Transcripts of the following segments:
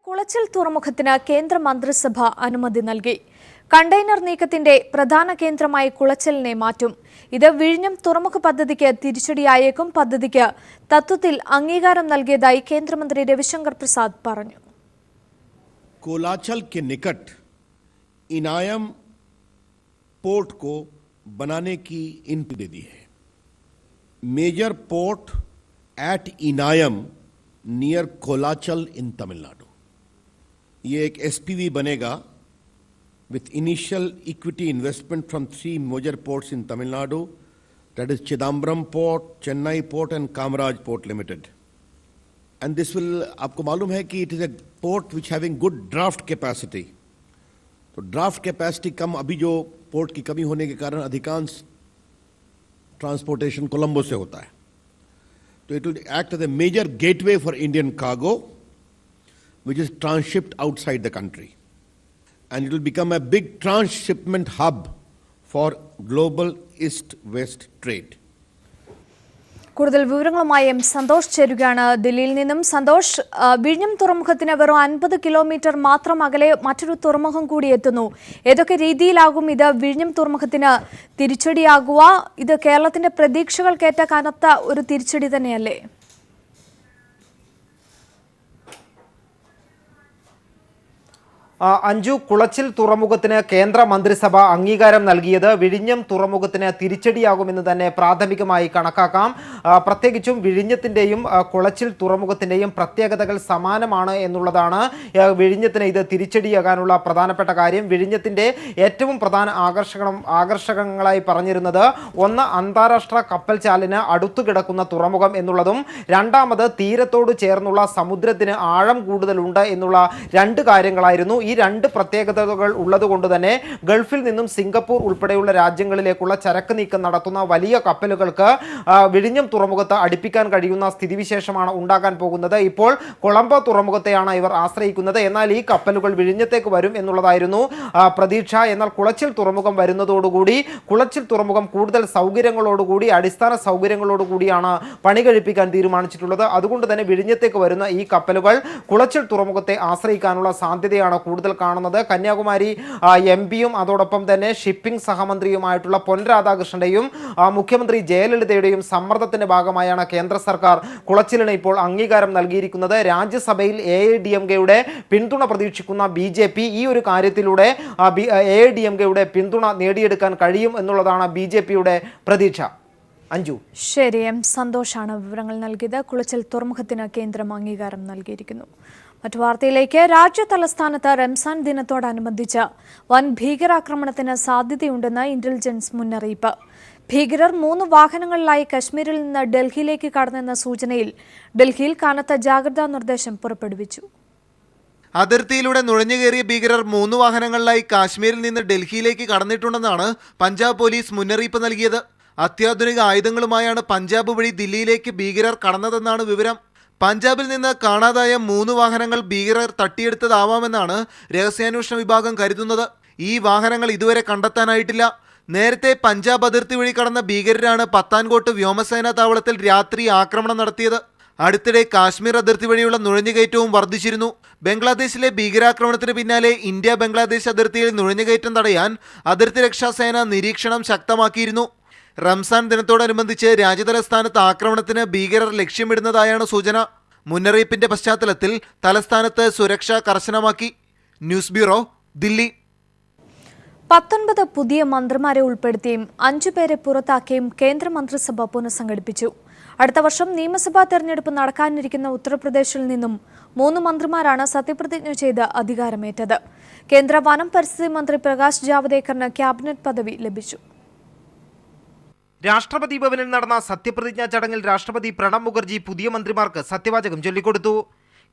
കുളച്ചിൽ തുറമുഖത്തിന് കേന്ദ്ര മന്ത്രിസഭ അനുമതി നൽകി. കണ്ടെയ്നർ നീക്കത്തിന്റെ പ്രധാന കേന്ദ്രമായി കുളച്ചിലിനെ മാറ്റും. ഇത് വിഴിഞ്ഞം തുറമുഖ പദ്ധതിക്ക് തിരിച്ചടിയായേക്കും. പദ്ധതിക്ക് തത്വത്തിൽ അംഗീകാരം നൽകിയതായി കേന്ദ്രമന്ത്രി രവിശങ്കർ പ്രസാദ് പറഞ്ഞു. कोलाचल के निकट इनायम पोर्ट को बनाने की इनपुट दे दी है. Major port at Enayam near Colachel in Tamil Nadu. ये एक एसपीवी बनेगा with initial equity investment from 3 major ports in Tamil Nadu, that is Chidambaram Port, Chennai Port and Kamaraj Port Limited. And this will, आपको मालूम है कि it is a port which having good draft capacity. तो draft capacity कम, अभी जो port की कमी होने के कारण अधिकांश ट्रांसपोर्टेशन कोलंबो से होता है. तो it will act as a major gateway for Indian cargo which is transshipped outside the country. And it will become a big transshipment hub for global east-west trade. കൂടുതൽ വിവരങ്ങളുമായി സന്തോഷ് ചേരുകയാണ് ദില്ലിയിൽ നിന്നും. സന്തോഷ്, വിഴിഞ്ഞം തുറമുഖത്തിന് വെറും 50 കിലോമീറ്റർ മാത്രം അകലെ മറ്റൊരു തുറമുഖം കൂടി എത്തുന്നു. ഏതൊക്കെ രീതിയിലാകും ഇത് വിഴിഞ്ഞം തുറമുഖത്തിന് തിരിച്ചടിയാകുക? ഇത് കേരളത്തിന്റെ പ്രതീക്ഷകൾക്കേറ്റ കനത്ത ഒരു തിരിച്ചടി തന്നെയല്ലേ? അഞ്ജു, കുളച്ചിൽ തുറമുഖത്തിന് കേന്ദ്ര മന്ത്രിസഭ അംഗീകാരം നൽകിയത് വിഴിഞ്ഞം തുറമുഖത്തിന് തിരിച്ചടിയാകുമെന്ന് തന്നെ പ്രാഥമികമായി കണക്കാക്കാം. പ്രത്യേകിച്ചും വിഴിഞ്ഞത്തിൻ്റെയും കുളച്ചിൽ തുറമുഖത്തിൻ്റെയും പ്രത്യേകതകൾ സമാനമാണ് എന്നുള്ളതാണ് വിഴിഞ്ഞത്തിന് ഇത് തിരിച്ചടിയാകാനുള്ള പ്രധാനപ്പെട്ട കാര്യം. വിഴിഞ്ഞത്തിൻ്റെ ഏറ്റവും പ്രധാന ആകർഷകങ്ങളായി പറഞ്ഞിരുന്നത് ഒന്ന്, അന്താരാഷ്ട്ര കപ്പൽ ചാലിന് അടുത്തു കിടക്കുന്ന തുറമുഖം എന്നുള്ളതും രണ്ടാമത് തീരത്തോട് ചേർന്നുള്ള സമുദ്രത്തിന് ആഴം കൂടുതലുണ്ട് എന്നുള്ള രണ്ട് കാര്യങ്ങളായിരുന്നു. ഈ രണ്ട് പ്രത്യേകതകൾ ഉള്ളതുകൊണ്ട് തന്നെ ഗൾഫിൽ നിന്നും സിംഗപ്പൂർ ഉൾപ്പെടെയുള്ള രാജ്യങ്ങളിലേക്കുള്ള ചരക്ക് നീക്കം നടത്തുന്ന വലിയ കപ്പലുകൾക്ക് വിഴിഞ്ഞം തുറമുഖത്ത് അടുപ്പിക്കാൻ കഴിയുന്ന സ്ഥിതിവിശേഷമാണ് ഉണ്ടാകാൻ പോകുന്നത്. ഇപ്പോൾ കൊളംബോ തുറമുഖത്തെയാണ് ഇവർ ആശ്രയിക്കുന്നത്. എന്നാൽ ഈ കപ്പലുകൾ വിഴിഞ്ഞത്തേക്ക് വരും എന്നുള്ളതായിരുന്നു പ്രതീക്ഷ. എന്നാൽ കുളച്ചിൽ തുറമുഖം വരുന്നതോടുകൂടി കുളച്ചിൽ തുറമുഖം കൂടുതൽ സൗകര്യങ്ങളോടുകൂടി, അടിസ്ഥാന സൗകര്യങ്ങളോടുകൂടിയാണ് പണി കഴിപ്പിക്കാൻ തീരുമാനിച്ചിട്ടുള്ളത്. അതുകൊണ്ട് തന്നെ വിഴിഞ്ഞത്തേക്ക് വരുന്ന ഈ കപ്പലുകൾ കുളച്ചിൽ തുറമുഖത്തെ ആശ്രയിക്കാനുള്ള സാധ്യതയാണ് കൂടുതൽ കാണുന്നത്. കന്യാകുമാരി എംപിയും അതോടൊപ്പം തന്നെ ഷിപ്പിംഗ് സഹമന്ത്രിയുമായിട്ടുള്ള പൊൻ രാധാകൃഷ്ണന്റെയും മുഖ്യമന്ത്രി ജയലളിതയുടെയും സമ്മർദ്ദത്തിന്റെ ഭാഗമായാണ് കേന്ദ്ര സർക്കാർ കുളച്ചിലിന് ഇപ്പോൾ അംഗീകാരം നൽകിയിരിക്കുന്നത്. രാജ്യസഭയിൽ AIDMKയുടെ പിന്തുണ പ്രതീക്ഷിക്കുന്ന BJP ഈ ഒരു കാര്യത്തിലൂടെ AIDMKയുടെ പിന്തുണ നേടിയെടുക്കാൻ കഴിയും എന്നുള്ളതാണ് BJPയുടെ പ്രതീക്ഷ. അഞ്ജു, ശരി. സന്തോഷാണ് വിവരങ്ങൾ നൽകിയത്. കുളച്ചിൽ തുറമുഖത്തിന് കേന്ദ്രം അംഗീകാരം നൽകിയിരിക്കുന്നു. മറ്റു വാർത്തയിലേക്ക്. രാജ്യ തലസ്ഥാനത്ത് റംസാൻ ദിനത്തോടനുബന്ധിച്ച് വൻ ഭീകരാക്രമണത്തിന് സാധ്യതയുണ്ടെന്ന് ഇന്റലിജൻസ് മുന്നറിയിപ്പ്. ഭീകരർ 3 വാഹനങ്ങളിലായി കശ്മീരിൽ നിന്ന് ഡൽഹിയിലേക്ക് കടന്നെന്ന സൂചനയിൽ ഡൽഹിയിൽ കനത്ത ജാഗ്രതാ നിർദ്ദേശം പുറപ്പെടുവിച്ചു. അതിർത്തിയിലൂടെ നുഴഞ്ഞുകയറിയ ഭീകരർ 3 വാഹനങ്ങളിലായി കാശ്മീരിൽ നിന്ന് ഡൽഹിയിലേക്ക് കടന്നിട്ടുണ്ടെന്നാണ് പഞ്ചാബ് പോലീസ് മുന്നറിയിപ്പ് നൽകിയത്. അത്യാധുനിക ആയുധങ്ങളുമായാണ് പഞ്ചാബ് വഴി ദില്ലിയിലേക്ക് ഭീകരർ കടന്നതെന്നാണ് വിവരം. പഞ്ചാബിൽ നിന്ന് കാണാതായ 3 വാഹനങ്ങൾ ഭീകരർ തട്ടിയെടുത്തതാവാമെന്നാണ് രഹസ്യാന്വേഷണ വിഭാഗം കരുതുന്നത്. ഈ വാഹനങ്ങൾ ഇതുവരെ കണ്ടെത്താനായിട്ടില്ല. നേരത്തെ പഞ്ചാബ് അതിർത്തി വഴി കടന്ന ഭീകരരാണ് പത്താൻകോട്ട് വ്യോമസേനാ താവളത്തിൽ രാത്രി ആക്രമണം നടത്തിയത്. അടുത്തിടെ കാശ്മീർ അതിർത്തി വഴിയുള്ള നുഴഞ്ഞുകയറ്റവും വർദ്ധിച്ചിരുന്നു. ബംഗ്ലാദേശിലെ ഭീകരാക്രമണത്തിന് പിന്നാലെ ഇന്ത്യ ബംഗ്ലാദേശ് അതിർത്തിയിൽ നുഴഞ്ഞുകയറ്റം തടയാൻ അതിർത്തി രക്ഷാസേന നിരീക്ഷണം ശക്തമാക്കിയിരുന്നു. റംസാൻ ദിനത്തോടനുബന്ധിച്ച് രാജ്യതലസ്ഥാനത്ത് ആക്രമണത്തിന് ഭീകരർ ലക്ഷ്യമിടുന്നതായാണ് സൂചന. മുന്നറിയിപ്പിന്റെ പശ്ചാത്തലത്തിൽ തലസ്ഥാനത്ത് സുരക്ഷ കർശനമാക്കി. News bureau, Delhi. 19 പുതിയ മന്ത്രിമാരെ ഉൾപ്പെടുത്തിയും 5 പേരെ പുറത്താക്കിയും കേന്ദ്ര മന്ത്രിസഭ പുനഃസംഘടിപ്പിച്ചു. അടുത്ത വർഷം നിയമസഭാ തെരഞ്ഞെടുപ്പ് നടക്കാനിരിക്കുന്ന ഉത്തർപ്രദേശിൽ നിന്നും 3 മന്ത്രിമാരാണ് സത്യപ്രതിജ്ഞ ചെയ്ത് അധികാരമേറ്റത്. കേന്ദ്ര വനം പരിസ്ഥിതി മന്ത്രി പ്രകാശ് ജാവ്ദേക്കറിന് ക്യാബിനറ്റ് പദവി ലഭിച്ചു. രാഷ്ട്രപതി ഭവനിൽ നടന്ന സത്യപ്രതിജ്ഞാ ചടങ്ങിൽ രാഷ്ട്രപതി പ്രണബ് മുഖർജി പുതിയ മന്ത്രിമാർക്ക് സത്യവാചകം ചൊല്ലിക്കൊടുത്തു.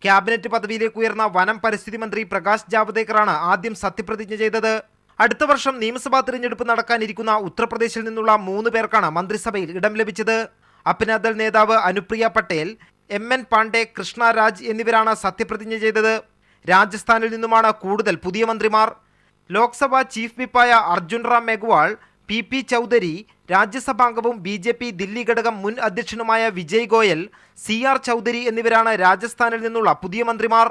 ക്യാബിനറ്റ് പദവിയിലേക്ക് ഉയർന്ന വനം പരിസ്ഥിതി മന്ത്രി പ്രകാശ് ജാവ്ദേക്കറാണ് ആദ്യം സത്യപ്രതിജ്ഞ ചെയ്തത്. അടുത്ത വർഷം നിയമസഭാ തിരഞ്ഞെടുപ്പ് നടക്കാനിരിക്കുന്ന ഉത്തർപ്രദേശിൽ നിന്നുള്ള 3 പേർക്കാണ് മന്ത്രിസഭയിൽ ഇടം ലഭിച്ചത്. അപ്നാദൾ നേതാവ് അനുപ്രിയ പട്ടേൽ, MN പാണ്ഡെ, കൃഷ്ണ രാജ് എന്നിവരാണ് സത്യപ്രതിജ്ഞ ചെയ്തത്. രാജസ്ഥാനിൽ നിന്നുമാണ് കൂടുതൽ പുതിയ മന്ത്രിമാർ. ലോക്സഭാ ചീഫ് വിപ്പായ അർജുൻ റാം മെഗ്വാൾ, PP ചൗധരി, രാജ്യസഭാംഗവും BJP ദില്ലി ഘടകം മുൻ അധ്യക്ഷനുമായ വിജയ് ഗോയൽ, CR ചൗധരി എന്നിവരാണ് രാജസ്ഥാനിൽ നിന്നുള്ള പുതിയ മന്ത്രിമാർ.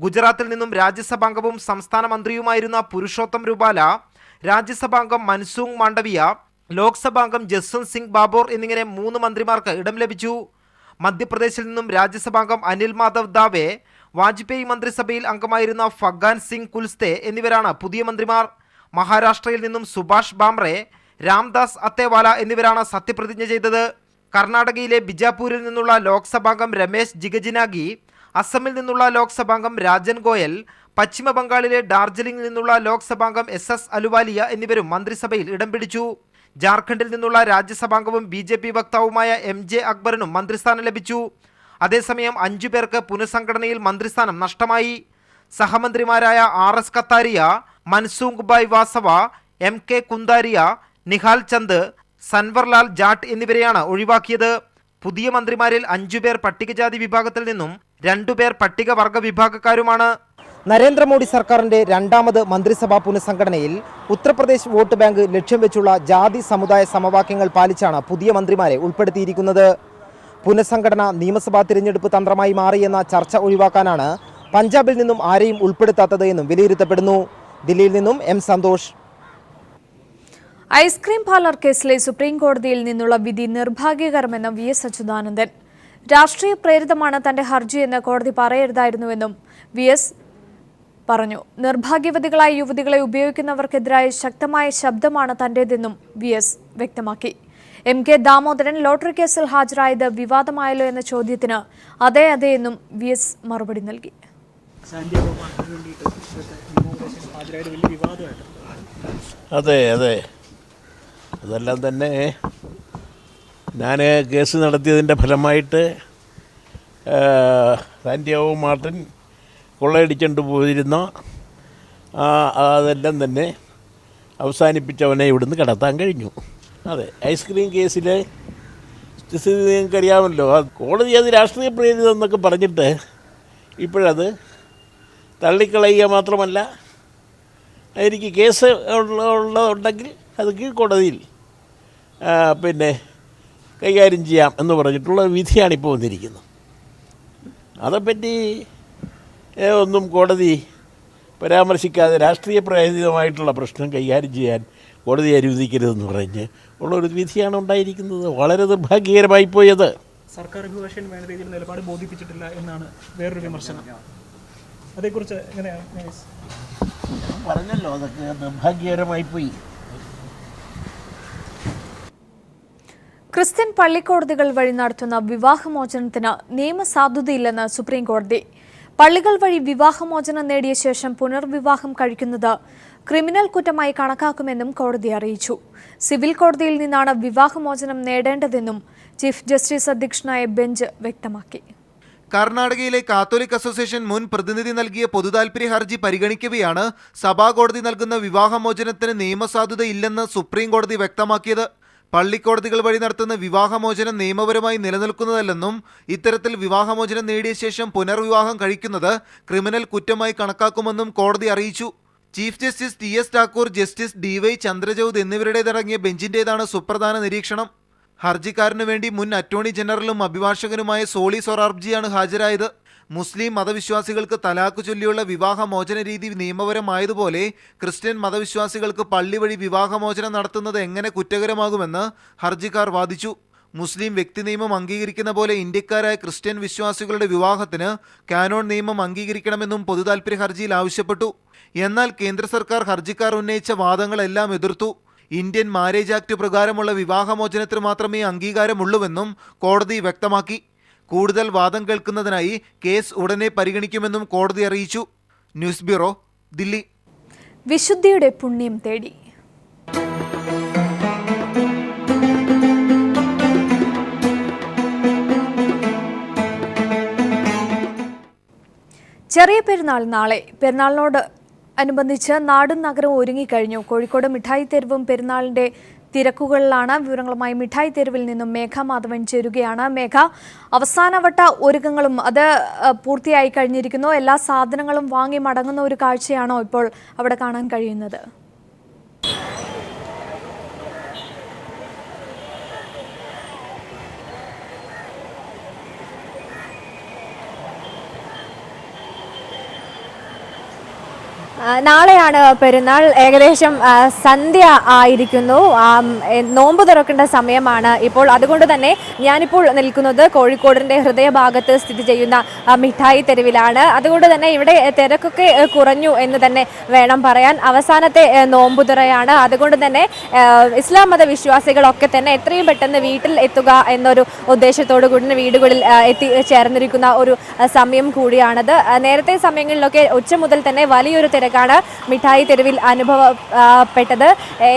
ഗുജറാത്തിൽ നിന്നും രാജ്യസഭാംഗവും സംസ്ഥാന മന്ത്രിയുമായിരുന്ന പുരുഷോത്തം രൂപാല, രാജ്യസഭാംഗം മൻസൂങ് മാണ്ഡവിയ, ലോക്സഭാംഗം ജസ്വന്ത് സിംഗ് ബാബോർ എന്നിങ്ങനെ 3 മന്ത്രിമാർക്ക് ഇടം ലഭിച്ചു. മധ്യപ്രദേശിൽ നിന്നും രാജ്യസഭാംഗം അനിൽ മാധവ് ദാവെ, വാജ്പേയി മന്ത്രിസഭയിൽ അംഗമായിരുന്ന ഫഗ്ഗാൻ സിംഗ് കുൽസ്തെ എന്നിവരാണ് പുതിയ മന്ത്രിമാർ. മഹാരാഷ്ട്രയിൽ നിന്നും സുഭാഷ് ബാംറെ, രാംദാസ് അത്തേവാല എന്നിവരാണ് സത്യപ്രതിജ്ഞ ചെയ്തത്. കർണാടകയിലെ ബിജാപൂരിൽ നിന്നുള്ള ലോക്സഭാംഗം രമേശ് ജിഗജിനാഗി, അസമിൽ നിന്നുള്ള ലോക്സഭാംഗം രാജൻ ഗോയൽ, പശ്ചിമ ബംഗാളിലെ ഡാർജിലിംഗിൽ നിന്നുള്ള ലോക്സഭാംഗം SS അലുവാലിയ എന്നിവരും മന്ത്രിസഭയിൽ ഇടം പിടിച്ചു. ജാർഖണ്ഡിൽ നിന്നുള്ള രാജ്യസഭാംഗവും BJP വക്താവുമായ MJ അക്ബറിനും മന്ത്രിസ്ഥാനം ലഭിച്ചു. അതേസമയം 5 പേർക്ക് പുനഃസംഘടനയിൽ മന്ത്രിസ്ഥാനം നഷ്ടമായി. സഹമന്ത്രിമാരായ RS കത്താരിയ, മൻസൂഖ് ഭായ് വാസവ, MK കുന്താരിയ, നിഹാൽ ചന്ദ്, സൻവർലാൽ ജാട്ട് എന്നിവരെയാണ് ഒഴിവാക്കിയത്. പുതിയ മന്ത്രിമാരിൽ 5 പേർ പട്ടികജാതി വിഭാഗത്തിൽ നിന്നും 2 പേർ പട്ടികവർഗ വിഭാഗക്കാരുമാണ്. നരേന്ദ്രമോദി സർക്കാരിന്റെ 2ാമത് മന്ത്രിസഭാ പുനഃസംഘടനയിൽ ഉത്തർപ്രദേശ് വോട്ട് ബാങ്ക് ലക്ഷ്യം വെച്ചുള്ള ജാതി സമുദായ സമവാക്യങ്ങൾ പാലിച്ചാണ് പുതിയ മന്ത്രിമാരെ ഉൾപ്പെടുത്തിയിരിക്കുന്നത്. പുനഃസംഘടന നിയമസഭാ തിരഞ്ഞെടുപ്പ് തന്ത്രമായി മാറിയെന്ന ചർച്ച ഒഴിവാക്കാനാണ് പഞ്ചാബിൽ നിന്നും ആരെയും ഉൾപ്പെടുത്താത്തത് എന്നും വിലയിരുത്തപ്പെടുന്നു. ദില്ലിയിൽ നിന്നും M സന്തോഷ്. ഐസ്ക്രീം പാർലർ കേസിലെ സുപ്രീം കോടതിയിൽ നിന്നുള്ള വിധി നിർഭാഗ്യകരമെന്ന് VS അച്യുതാനന്ദൻ. രാഷ്ട്രീയ പ്രേരിതമാണ് തന്റെ ഹർജിയെന്ന് കോടതി പറയരുതായിരുന്നുവെന്നും VS പറഞ്ഞു. നിർഭാഗ്യവതികളായ യുവതികളെ ഉപയോഗിക്കുന്നവർക്കെതിരായ ശക്തമായ ശബ്ദമാണ് തന്റേതെന്നും VS വ്യക്തമാക്കി. MK ദാമോദരൻ ലോട്ടറി കേസിൽ ഹാജരായത് വിവാദമായല്ലോ എന്ന ചോദ്യത്തിന് അതെ എന്നും VS മറുപടി നൽകി. അതെ അതെല്ലാം തന്നെ ഞാൻ കേസ് നടത്തിയതിൻ്റെ ഫലമായിട്ട് സാന്റിയാഗോ മാർട്ടിൻ കൊള്ളയടിച്ചുകൊണ്ട് പോയിരുന്ന അതെല്ലാം തന്നെ അവസാനിപ്പിച്ചവനെ ഇവിടുന്ന് കടത്താൻ കഴിഞ്ഞു. അതെ, ഐസ്ക്രീം കേസിലെ സ്ഥിതി നിങ്ങൾക്കറിയാമല്ലോ. കോടതി അത് രാഷ്ട്രീയ പ്രേരിതം എന്നൊക്കെ പറഞ്ഞിട്ട് ഇപ്പോഴത് തള്ളിക്കളയുക മാത്രമല്ല, എനിക്ക് കേസ് ഉണ്ടെങ്കിൽ അത് കീഴ്ക്കോടതിയിൽ പിന്നെ കൈകാര്യം ചെയ്യാം എന്ന് പറഞ്ഞിട്ടുള്ള വിധിയാണിപ്പോൾ വന്നിരിക്കുന്നത്. അതേപ്പറ്റി ഒന്നും കോടതി പരാമർശിക്കാതെ രാഷ്ട്രീയ പ്രേരിതമായിട്ടുള്ള പ്രശ്നം കൈകാര്യം ചെയ്യാൻ കോടതി അനുവദിക്കരുതെന്ന് പറഞ്ഞ് ഉള്ളൊരു വിധിയാണ് ഉണ്ടായിരിക്കുന്നത്. വളരെ നിർഭാഗ്യകരമായി പോയത്. സർക്കാർ അഭിഭാഷകൻ വേണ്ട രീതിയിൽ നിലപാട് ബോധിപ്പിച്ചിട്ടില്ല എന്നാണ് വേറൊരു വിമർശനം. അതേക്കുറിച്ച് എങ്ങനെയാണ്? പറഞ്ഞല്ലോ, അതൊക്കെ നിർഭാഗ്യകരമായി പോയി. ക്രിസ്ത്യൻ പള്ളിക്കോടതികൾ വഴി നടത്തുന്ന വിവാഹമോചനത്തിന് നിയമസാധുതയില്ലെന്ന് സുപ്രീം കോടതി. പള്ളികൾ വഴി വിവാഹമോചനം നേടിയ ശേഷം പുനർവിവാഹം കഴിക്കുന്നത് ക്രിമിനൽ കുറ്റമായി കണക്കാക്കുമെന്നും കോടതി അറിയിച്ചു. സിവിൽ കോടതിയിൽ നിന്നാണ് വിവാഹമോചനം നേടേണ്ടതെന്നും ചീഫ് ജസ്റ്റിസ് അധ്യക്ഷനായ ബെഞ്ച് വ്യക്തമാക്കി. കർണാടകയിലെ കാത്തോലിക് അസോസിയേഷൻ മുൻ പ്രതിനിധി നൽകിയ പൊതുതാൽപര്യ ഹർജി പരിഗണിക്കവെയാണ് സഭാകോടതി നൽകുന്ന വിവാഹമോചനത്തിന് നിയമസാധുതയില്ലെന്ന് സുപ്രീം കോടതി വ്യക്തമാക്കിയത്. പള്ളിക്കോടതികൾ വഴി നടത്തുന്ന വിവാഹമോചനം നിയമപരമായി നിലനിൽക്കുന്നതല്ലെന്നും ഇത്തരത്തിൽ വിവാഹമോചനം നേടിയ ശേഷം പുനർവിവാഹം കഴിക്കുന്നത് ക്രിമിനൽ കുറ്റമായി കണക്കാക്കുമെന്നും കോടതി അറിയിച്ചു. Chief justice TS Thakur, justice DY Chandrachud എന്നിവരുടേതടങ്ങിയ ബെഞ്ചിന്റേതാണ് സുപ്രധാന നിരീക്ഷണം. ഹർജിക്കാരനു വേണ്ടി മുൻ അറ്റോർണി ജനറലും അഭിഭാഷകനുമായ സോളി സൊറാബ്ജിയാണ് ഹാജരായത്. മുസ്ലിം മതവിശ്വാസികൾക്ക് തലാഖ് ചൊല്ലിയുള്ള വിവാഹമോചന രീതി നിയമപരമായതുപോലെ ക്രിസ്ത്യൻ മതവിശ്വാസികൾക്ക് പള്ളി വഴി വിവാഹമോചനം നടത്തുന്നത് എങ്ങനെ കുറ്റകരമാകുമെന്ന് ഹർജിക്കാർ വാദിച്ചു. മുസ്ലിം വ്യക്തി നിയമം അംഗീകരിക്കുന്ന പോലെ ഇന്ത്യക്കാരായ ക്രിസ്ത്യൻ വിശ്വാസികളുടെ വിവാഹത്തിന് കാനോൺ നിയമം അംഗീകരിക്കണമെന്നും പൊതുതാൽപര്യ ഹർജിയിൽ ആവശ്യപ്പെട്ടു. എന്നാൽ കേന്ദ്ര സർക്കാർ ഹർജിക്കാർ ഉന്നയിച്ച വാദങ്ങളെല്ലാം എതിർത്തു. ഇന്ത്യൻ മാരേജ് ആക്ട് പ്രകാരമുള്ള വിവാഹമോചനത്തിന് മാത്രമേ അംഗീകാരമുള്ളൂവെന്നും കോടതി വ്യക്തമാക്കി. കൂടുതൽ വാദം കേൾക്കുന്നതിനായി കേസ് ഉടനെ പരിഗണിക്കുമെന്നും കോടതി അറിയിച്ചു. News bureau, Delhi. വിശുദ്ധിയുടെ പുണ്യം തേടി ചെറിയ പെരുന്നാൾ നാളെ. പെരുന്നാളിനോട് അനുബന്ധിച്ച് നാടും നഗരവും ഒരുങ്ങിക്കഴിഞ്ഞു. കോഴിക്കോട് മിഠായി തെരുവും പെരുന്നാളിന്റെ തിരക്കുകളിലാണ്. വിവരങ്ങളുമായി മിഠായി തെരുവിൽ നിന്നും മേഘ മാധവൻ ചേരുകയാണ്. മേഘ, അവസാനവട്ട ഒരുക്കങ്ങളും അത് പൂർത്തിയായി കഴിഞ്ഞിരിക്കുന്നു. എല്ലാ സാധനങ്ങളും വാങ്ങി മടങ്ങുന്ന ഒരു കാഴ്ചയാണോ ഇപ്പോൾ അവിടെ കാണാൻ കഴിയുന്നത്? നാളെയാണ് പെരുന്നാൾ. ഏകദേശം സന്ധ്യ ആയിരിക്കുന്നു. നോമ്പ് തുറക്കേണ്ട സമയമാണ് ഇപ്പോൾ. അതുകൊണ്ട് തന്നെ ഞാനിപ്പോൾ നിൽക്കുന്നത് കോഴിക്കോടിൻ്റെ ഹൃദയഭാഗത്ത് സ്ഥിതി ചെയ്യുന്ന മിഠായി തെരുവിലാണ്. അതുകൊണ്ട് തന്നെ ഇവിടെ തിരക്കൊക്കെ കുറഞ്ഞു എന്ന് തന്നെ വേണം പറയാൻ. അവസാനത്തെ നോമ്പുതുറയാണ്. അതുകൊണ്ട് തന്നെ ഇസ്ലാം മത വിശ്വാസികളൊക്കെ തന്നെ എത്രയും പെട്ടെന്ന് വീട്ടിൽ എത്തുക എന്നൊരു ഉദ്ദേശത്തോടു കൂടി വീടുകളിൽ എത്തിച്ചേർന്നിരിക്കുന്ന ഒരു സമയം കൂടിയാണത്. നേരത്തെ സമയങ്ങളിലൊക്കെ ഉച്ച മുതൽ തന്നെ വലിയൊരു തിരക്കാണ് മിഠായി തെരുവിൽ അനുഭവപ്പെട്ടത്.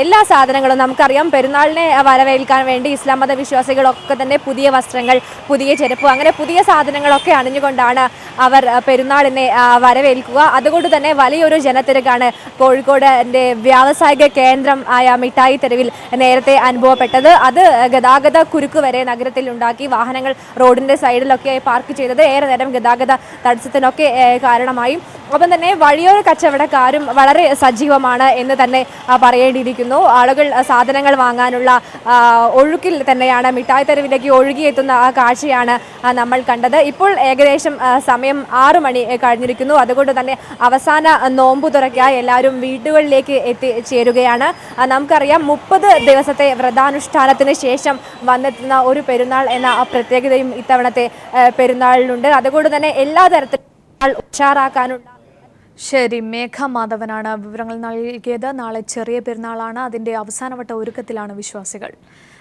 എല്ലാ സാധനങ്ങളും നമുക്കറിയാം, പെരുന്നാളിനെ വരവേൽക്കാൻ വേണ്ടി ഇസ്ലാം മത വിശ്വാസികളൊക്കെ തന്നെ പുതിയ വസ്ത്രങ്ങൾ, പുതിയ ചെരുപ്പ്, അങ്ങനെ പുതിയ സാധനങ്ങളൊക്കെ അണിഞ്ഞുകൊണ്ടാണ് അവർ പെരുന്നാളിനെ വരവേൽക്കുക. അതുകൊണ്ട് തന്നെ വലിയൊരു ജനത്തിരക്കാണ് കോഴിക്കോടിൻ്റെ വ്യാവസായിക കേന്ദ്രം ആയ മിഠായി തെരുവിൽ നേരത്തെ അനുഭവപ്പെട്ടത്. അത് ഗതാഗത കുരുക്ക് വരെ നഗരത്തിൽ ഉണ്ടാക്കി. വാഹനങ്ങൾ റോഡിൻ്റെ സൈഡിലൊക്കെ പാർക്ക് ചെയ്തത് ഏറെ നേരം ഗതാഗത തടസ്സത്തിനൊക്കെ കാരണമായി. ഒപ്പം തന്നെ വഴിയോര കച്ചവടക്കാരും വളരെ സജീവമാണ് എന്ന് തന്നെ പറയേണ്ടിയിരിക്കുന്നു. ആളുകൾ സാധനങ്ങൾ വാങ്ങാനുള്ള ഒഴുക്കിൽ തന്നെയാണ് മിഠായി തെരുവിലേക്ക് ഒഴുകിയെത്തുന്ന ആ കാഴ്ചയാണ് നമ്മൾ കണ്ടത്. ഇപ്പോൾ ഏകദേശം സമയം 6 മണി കഴിഞ്ഞിരിക്കുന്നു. അതുകൊണ്ട് തന്നെ അവസാന നോമ്പു തുറക്കായി എല്ലാവരും വീടുകളിലേക്ക് എത്തിച്ചേരുകയാണ്. നമുക്കറിയാം 30 ദിവസത്തെ വ്രതാനുഷ്ഠാനത്തിന് ശേഷം വന്നെത്തുന്ന ഒരു പെരുന്നാൾ എന്ന പ്രത്യേകതയും ഇത്തവണത്തെ പെരുന്നാളിലുണ്ട്. അതുകൊണ്ട് തന്നെ എല്ലാ തരത്തിലും ഉഷാറാക്കാനുള്ള. ശരി, മേഘ മാധവനാണ് വിവരങ്ങൾ നൽകിയത്. നാളെ ചെറിയ പെരുന്നാളാണ്. അതിന്റെ അവസാനവട്ട ഒരുക്കത്തിലാണ് വിശ്വാസികൾ.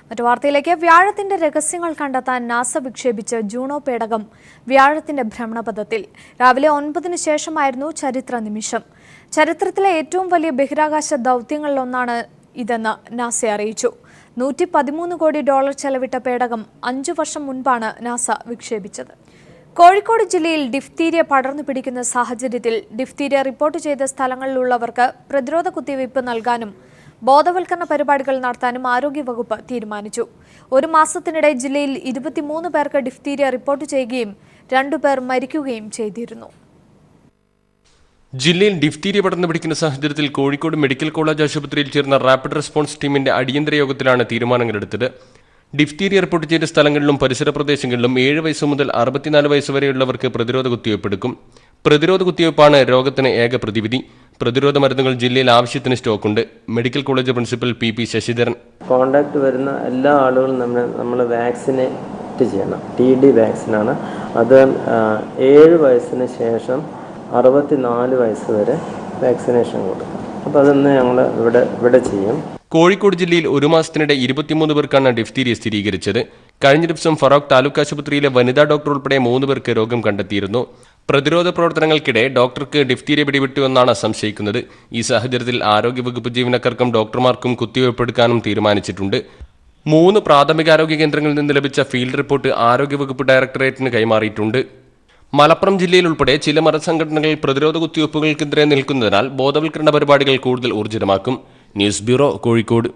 മറ്റു വാർത്തയിലേക്ക്. വ്യാഴത്തിന്റെ രഹസ്യങ്ങൾ കണ്ടെത്താൻ നാസ വിക്ഷേപിച്ച ജൂണോ പേടകം വ്യാഴത്തിന്റെ ഭ്രമണപഥത്തിൽ. രാവിലെ 9-ന് ശേഷമായിരുന്നു ചരിത്ര നിമിഷം. ചരിത്രത്തിലെ ഏറ്റവും വലിയ ബഹിരാകാശ ദൗത്യങ്ങളിലൊന്നാണ് ഇതെന്ന് നാസ അറിയിച്ചു. $113 കോടി ചെലവിട്ട പേടകം 5 വർഷം മുൻപാണ് നാസ വിക്ഷേപിച്ചത്. കോഴിക്കോട് ജില്ലയിൽ ഡിഫ്തീരിയ പടർന്നു പിടിക്കുന്ന സാഹചര്യത്തിൽ ഡിഫ്തീരിയ റിപ്പോർട്ട് ചെയ്ത സ്ഥലങ്ങളിലുള്ളവർക്ക് പ്രതിരോധ കുത്തിവയ്പ് നൽകാനും ബോധവൽക്കരണ പരിപാടികൾ നടത്താനും ആരോഗ്യവകുപ്പ് തീരുമാനിച്ചു. 1 മാസത്തിനിടെ ജില്ലയിൽ 23 പേർക്ക് ഡിഫ്തീരിയ റിപ്പോർട്ട് ചെയ്യുകയും 2 പേർ മരിക്കുകയും ചെയ്തിരുന്നു. ജില്ലയിൽ ഡിഫ്തീരിയ പടർന്നു പിടിക്കുന്ന സാഹചര്യത്തിൽ കോഴിക്കോട് മെഡിക്കൽ കോളേജ് ആശുപത്രിയിൽ ചേർന്ന റാപ്പിഡ് റെസ്പോൺസ് ടീമിന്റെ അടിയന്തര യോഗത്തിലാണ് തീരുമാനങ്ങളെടുത്തത്. ഡിഫ്തീരിയ റിപ്പോർട്ട് ചെയ്ത സ്ഥലങ്ങളിലും പരിസര പ്രദേശങ്ങളിലും 7 വയസ്സ് മുതൽ 64 വയസ്സ് വരെയുള്ളവർക്ക് പ്രതിരോധ കുത്തിവയ്പ് എടുക്കും. പ്രതിരോധ കുത്തിവയ്പ്പാണ് രോഗത്തിന് ഏക പ്രതിവിധി. പ്രതിരോധ മരുന്നുകൾ ജില്ലയിൽ ആവശ്യത്തിന് സ്റ്റോക്കുണ്ട്. Medical college principal P Sasidharan. Contact വരുന്ന എല്ലാ ആളുകളും നമ്മൾ വാക്സിനേറ്റ് ചെയ്യണം. TD വാക്സിനാണ് അത്. 7 വയസ്സിന് ശേഷം 64 വയസ്സ് വരെ വാക്സിനേഷൻ കൊടുക്കും. അപ്പോൾ അതൊന്ന് ഞങ്ങൾ ഇവിടെ ചെയ്യും. കോഴിക്കോട് ജില്ലയിൽ 1 മാസത്തിനിടെ 23 പേർക്കാണ് ഡിഫ്തീരിയ സ്ഥിരീകരിച്ചത്. കഴിഞ്ഞ ദിവസം ഫറോക്ക് താലൂക്ക് ആശുപത്രിയിലെ വനിതാ ഡോക്ടർ ഉൾപ്പെടെ 3 പേർക്ക് രോഗം കണ്ടെത്തിയിരുന്നു. പ്രതിരോധ പ്രവർത്തനങ്ങൾക്കിടെ ഡോക്ടർക്ക് ഡിഫ്തീരിയ പിടിപെട്ടുവെന്നാണ് സംശയിക്കുന്നത്. ഈ സാഹചര്യത്തിൽ ആരോഗ്യവകുപ്പ് ജീവനക്കാർക്കും ഡോക്ടർമാർക്കും കുത്തിവയ്പ്പെടുക്കാനും തീരുമാനിച്ചിട്ടുണ്ട്. 3 പ്രാഥമികാരോഗ്യ കേന്ദ്രങ്ങളിൽ നിന്ന് ലഭിച്ച ഫീൽഡ് റിപ്പോർട്ട് ആരോഗ്യവകുപ്പ് ഡയറക്ടറേറ്റിന് കൈമാറിയിട്ടുണ്ട്. മലപ്പുറം ജില്ലയിൽ ഉൾപ്പെടെ ചില മതസംഘടനകൾ പ്രതിരോധ കുത്തിവയ്പ്പുകൾക്കെതിരെ നിൽക്കുന്നതിനാൽ ബോധവൽക്കരണ പരിപാടികൾ കൂടുതൽ ഊർജിതമാക്കും. News bureau, Kozhikode.